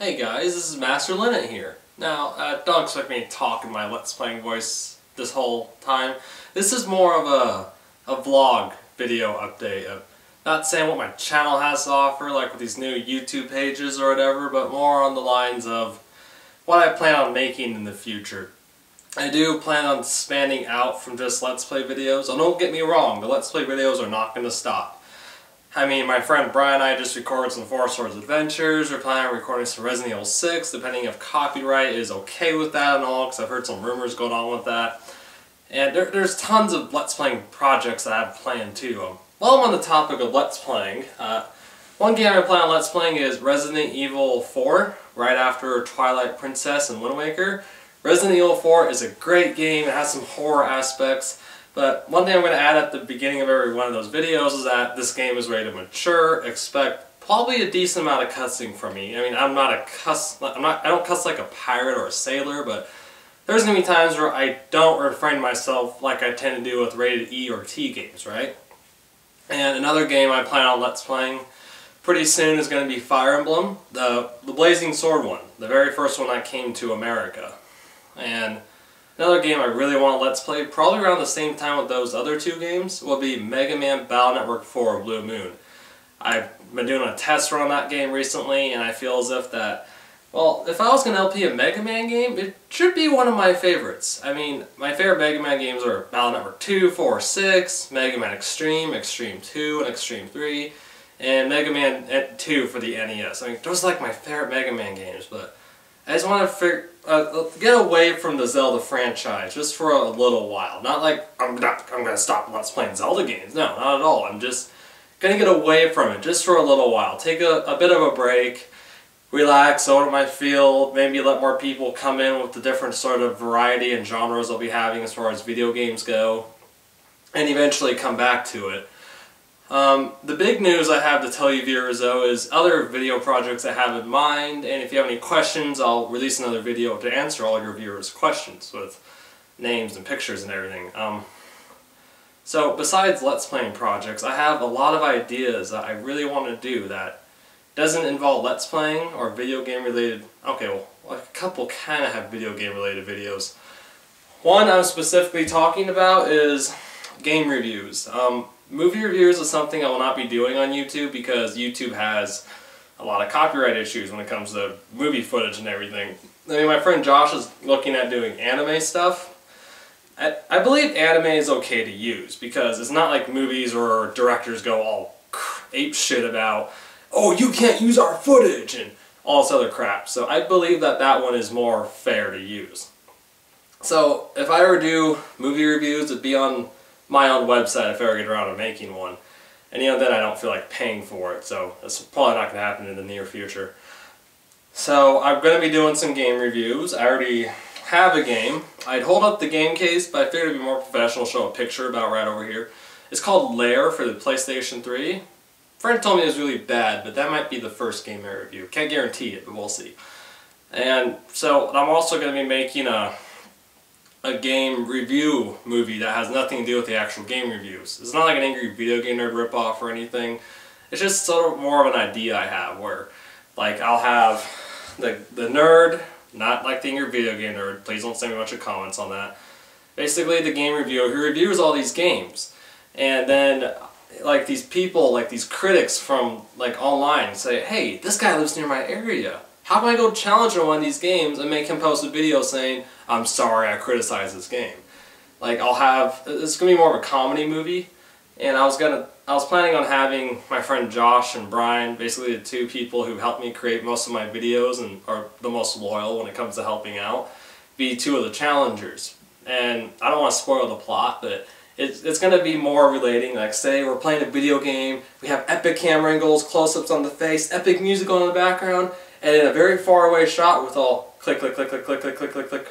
Hey guys, this is MasterLinit here. Now, don't expect me to talk in my Let's Playing voice this whole time. This is more of a vlog video update. Not saying what my channel has to offer, like with these new YouTube pages or whatever, but more on the lines of what I plan on making in the future. I do plan on expanding out from just Let's Play videos. And don't get me wrong, the Let's Play videos are not going to stop. I mean, my friend Brian and I just recorded some Four Swords Adventures. We're planning on recording some Resident Evil 6, depending if copyright is okay with that and all, because I've heard some rumors going on with that. And there's tons of Let's Playing projects that I have planned too. While I'm on the topic of Let's Playing, one game I plan on Let's Playing is Resident Evil 4, right after Twilight Princess and Wind Waker. Resident Evil 4 is a great game. It has some horror aspects. But one thing I'm going to add at the beginning of every one of those videos is that this game is rated mature. Expect probably a decent amount of cussing from me. I mean, I don't cuss like a pirate or a sailor, but there's going to be times where I don't refrain myself like I tend to do with rated E or T games, right? And another game I plan on Let's Playing pretty soon is going to be Fire Emblem, the Blazing Sword one, the very first one that came to America. And another game I really want to Let's Play, probably around the same time with those other two games, will be Mega Man Battle Network 4 Blue Moon. I've been doing a test run on that game recently, and I feel as if that, well, if I was going to LP a Mega Man game, it should be one of my favorites. I mean, my favorite Mega Man games are Battle Network 2, 4, 6, Mega Man Extreme, Extreme 2, and Extreme 3, and Mega Man 2 for the NES. I mean, those are like my favorite Mega Man games, but I just want to get away from the Zelda franchise just for a little while. Not like I'm going to stop Let's Playing Zelda games. No, not at all. I'm just going to get away from it just for a little while. Take a bit of a break, relax, own up my field, maybe let more people come in with the different sort of variety and genres I'll be having as far as video games go, and eventually come back to it. The big news I have to tell you viewers though is other video projects I have in mind, and if you have any questions I'll release another video to answer all your viewers' questions with names and pictures and everything. So besides Let's Playing projects, I have a lot of ideas that I really want to do that doesn't involve Let's Playing or video game related. Okay, well a couple kind of have video game related videos. One I'm specifically talking about is game reviews. Movie reviews is something I will not be doing on YouTube because YouTube has a lot of copyright issues when it comes to movie footage and everything. I mean, my friend Josh is looking at doing anime stuff. I believe anime is okay to use because it's not like movies or directors go all ape shit about, oh, you can't use our footage and all this other crap. So I believe that that one is more fair to use. So if I ever do movie reviews, it'd be on my own website if I ever get around to making one. And then I don't feel like paying for it, so that's probably not going to happen in the near future. So I'm going to be doing some game reviews. I already have a game. I'd hold up the game case, but I figured it'd be more professional, show a picture about right over here. It's called Lair for the PlayStation 3. A friend told me it was really bad, but that might be the first game I review. Can't guarantee it, but we'll see. And so I'm also going to be making a game review movie that has nothing to do with the actual game reviews. It's not like an Angry Video Game Nerd ripoff or anything. It's just sort of more of an idea I have where, like, I'll have the nerd, not like the Angry Video Game Nerd, please don't send me a bunch of comments on that. Basically the game reviewer who reviews all these games. And then, like, these people, like these critics from, like, online say, hey, this guy lives near my area. How can I go challenge him on one of these games and make him post a video saying, I'm sorry I criticized this game? Like, it's going to be more of a comedy movie, and I was planning on having my friend Josh and Brian, basically the two people who helped me create most of my videos and are the most loyal when it comes to helping out, be two of the challengers. And I don't want to spoil the plot, but it's going to be more relating, like say we're playing a video game, we have epic camera angles, close-ups on the face, epic music on the background, and in a very far away shot with all click, click, click, click, click, click, click, click, click.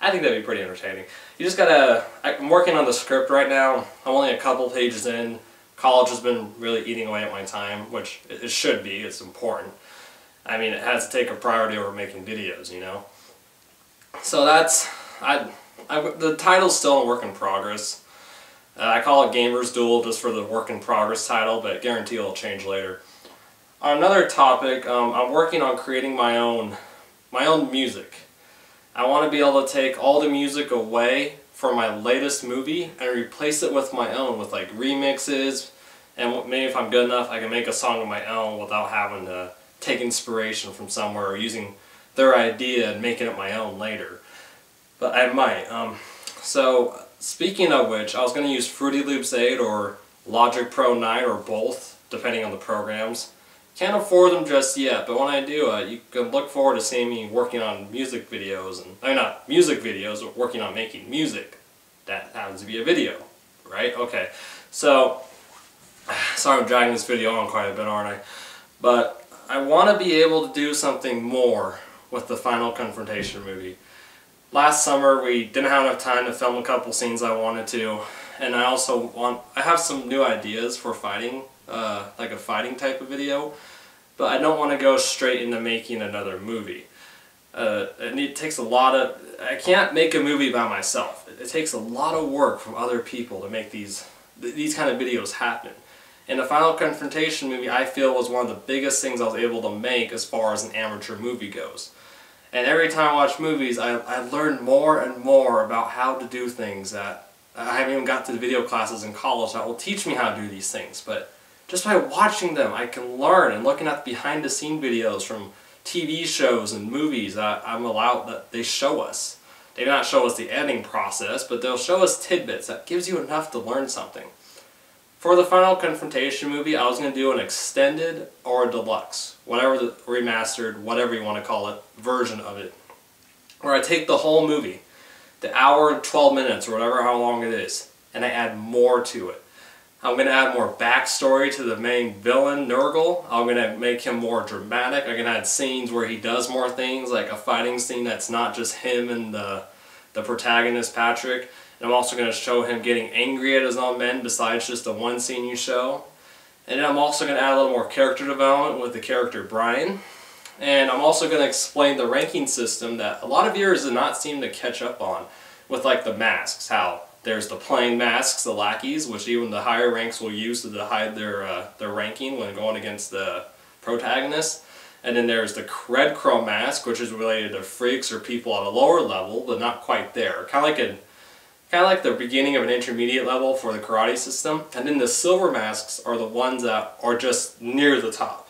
I think that'd be pretty entertaining. You just gotta, I'm working on the script right now. I'm only a couple pages in. College has been really eating away at my time, which it should be, it's important. I mean, it has to take a priority over making videos, you know? So that's, the title's still a work in progress. I call it Gamer's Duel just for the work in progress title, but guarantee it'll change later. On another topic, I'm working on creating my own music. I want to be able to take all the music away from my latest movie and replace it with my own, with like remixes, and maybe if I'm good enough I can make a song of my own without having to take inspiration from somewhere or using their idea and making it my own later. But I might. So speaking of which, I was going to use Fruity Loops 8 or Logic Pro 9 or both, depending on the programs. Can't afford them just yet, but when I do, you can look forward to seeing me working on music videos, and not music videos, but working on making music. That happens to be a video, right? Okay, so, sorry I'm dragging this video on quite a bit, aren't I? But I want to be able to do something more with the Final Confrontation movie. Last summer we didn't have enough time to film a couple scenes I wanted to, and I have some new ideas for fighting, like a fighting type of video, but I don't want to go straight into making another movie. It takes a lot of, I can't make a movie by myself. It takes a lot of work from other people to make these kind of videos happen. And the Final Confrontation movie, I feel, was one of the biggest things I was able to make as far as an amateur movie goes. And every time I watch movies, I learn more and more about how to do things that I haven't even got to the video classes in college that will teach me how to do these things. But just by watching them, I can learn, and looking at behind-the-scene videos from TV shows and movies that that they show us. They do not show us the editing process, but they'll show us tidbits that gives you enough to learn something. For the Final Confrontation movie, I was going to do an extended or a deluxe, whatever the remastered, whatever you want to call it, version of it, where I take the whole movie, the hour and 12 minutes or whatever how long it is, and I add more to it. I'm going to add more backstory to the main villain, Nurgle. I'm going to make him more dramatic. I'm going to add scenes where he does more things, like a fighting scene that's not just him and the protagonist, Patrick. And I'm also going to show him getting angry at his own men besides just the one scene you show. And then I'm also going to add a little more character development with the character Brian. And I'm also going to explain the ranking system that a lot of viewers did not seem to catch up on, with like the masks, how there's the plain masks, the lackeys, which even the higher ranks will use to hide their ranking when going against the protagonist. And then there's the red crow mask, which is related to freaks or people at a lower level, but not quite there. Kind of like the beginning of an intermediate level for the karate system. And then the silver masks are the ones that are just near the top.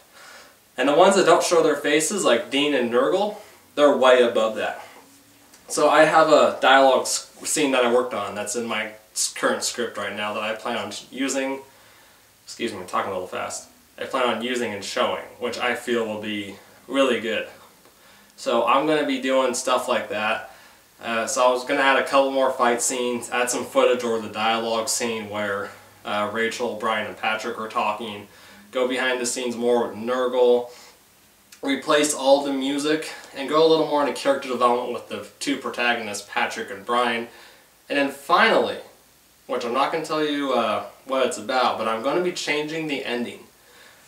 And the ones that don't show their faces, like Dean and Nurgle, they're way above that. So I have a dialogue scene that I worked on that's in my current script right now that I plan on using, excuse me, I'm talking a little fast, I plan on using and showing, which I feel will be really good. So I'm going to be doing stuff like that. So I was going to add a couple more fight scenes, add some footage or the dialogue scene where Rachel, Brian, and Patrick are talking, go behind the scenes more with Nurgle, replace all the music, and go a little more into character development with the two protagonists, Patrick and Brian. And then finally, which I'm not going to tell you what it's about, but I'm going to be changing the ending.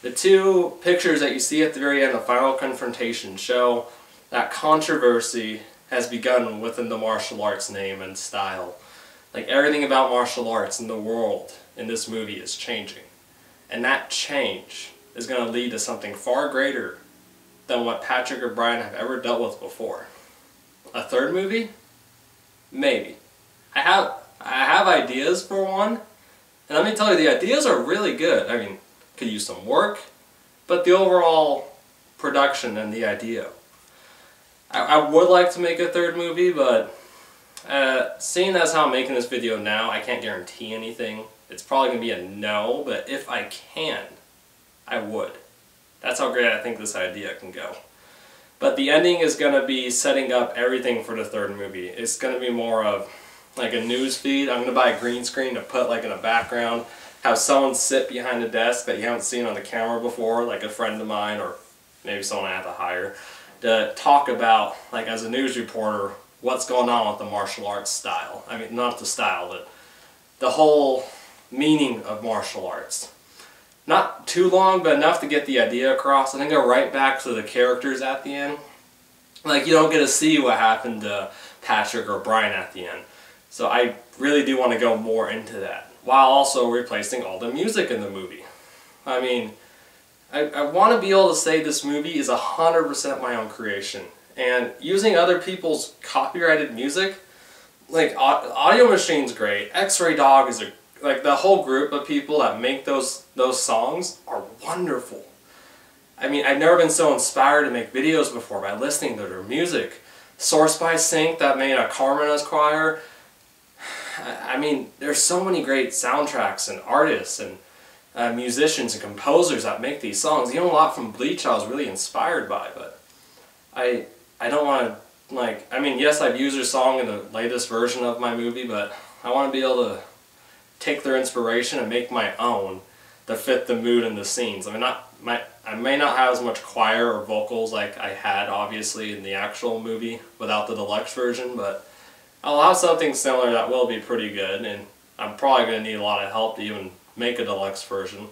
The two pictures that you see at the very end of Final Confrontation show that controversy has begun within the martial arts name and style. Like everything about martial arts in the world in this movie is changing. And that change is going to lead to something far greater than what Patrick or Brian have ever dealt with before. A third movie? Maybe. I have ideas for one, and let me tell you, the ideas are really good. I mean, could use some work, but the overall production and the idea. I would like to make a third movie, but seeing as how I'm making this video now, I can't guarantee anything. It's probably going to be a no, but if I can, I would. That's how great I think this idea can go. But the ending is going to be setting up everything for the third movie. It's going to be more of like a news feed. I'm going to buy a green screen to put like in a background, have someone sit behind a desk that you haven't seen on the camera before, like a friend of mine or maybe someone I have to hire, to talk about, like as a news reporter, what's going on with the martial arts style. I mean, not the style, but the whole meaning of martial arts. Not too long, but enough to get the idea across, and then go right back to the characters at the end. Like, you don't get to see what happened to Patrick or Brian at the end. So I really do want to go more into that, while also replacing all the music in the movie. I mean, I want to be able to say this movie is 100% my own creation. And using other people's copyrighted music, like Audio Machine's great, X-Ray Dog is like the whole group of people that make those songs are wonderful. I mean, I've never been so inspired to make videos before by listening to their music. Source by Sync that made a Carmena's Choir. I mean, there's so many great soundtracks and artists and musicians and composers that make these songs. Even a lot from Bleach I was really inspired by, but I don't want to, like, I mean, yes, I've used their song in the latest version of my movie, but I want to be able to take their inspiration and make my own to fit the mood and the scenes. I mean, I may not have as much choir or vocals like I had, obviously, in the actual movie without the deluxe version, but I'll have something similar that will be pretty good, and I'm probably going to need a lot of help to even make a deluxe version.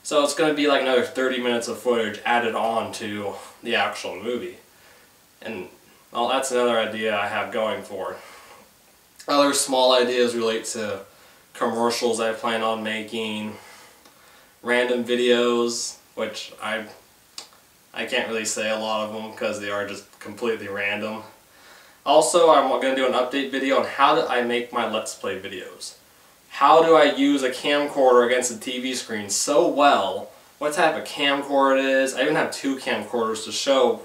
So it's going to be like another 30 minutes of footage added on to the actual movie. And well, that's another idea I have going for. Other small ideas relate to commercials I plan on making, random videos, which I can't really say a lot of them because they are just completely random. Also, I'm going to do an update video on how do I make my Let's Play videos. How do I use a camcorder against a TV screen so well, what type of camcorder it is. I even have 2 camcorders to show,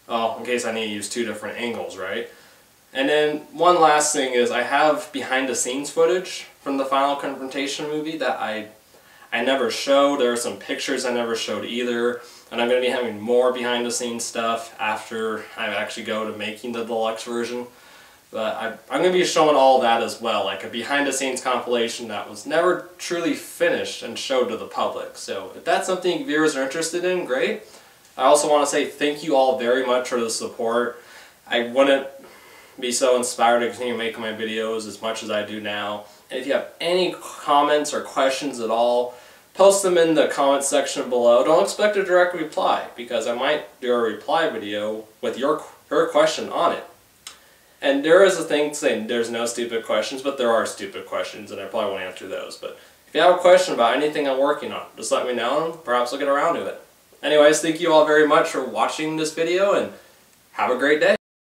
in case I need to use 2 different angles, right? And then one last thing is I have behind the scenes footage from the Final Confrontation movie that I never showed. There are some pictures I never showed either. And I'm going to be having more behind the scenes stuff after I actually go to making the deluxe version. But I'm going to be showing all that as well, like a behind the scenes compilation that was never truly finished and showed to the public. So if that's something viewers are interested in, great. I also want to say thank you all very much for the support. I wouldn't be so inspired to continue making my videos as much as I do now. And if you have any comments or questions at all, post them in the comment section below. Don't expect a direct reply, because I might do a reply video with your question on it. And there is a thing saying there's no stupid questions, but there are stupid questions, and I probably won't answer those. But if you have a question about anything I'm working on, just let me know, and perhaps I'll get around to it. Anyways, thank you all very much for watching this video, and have a great day.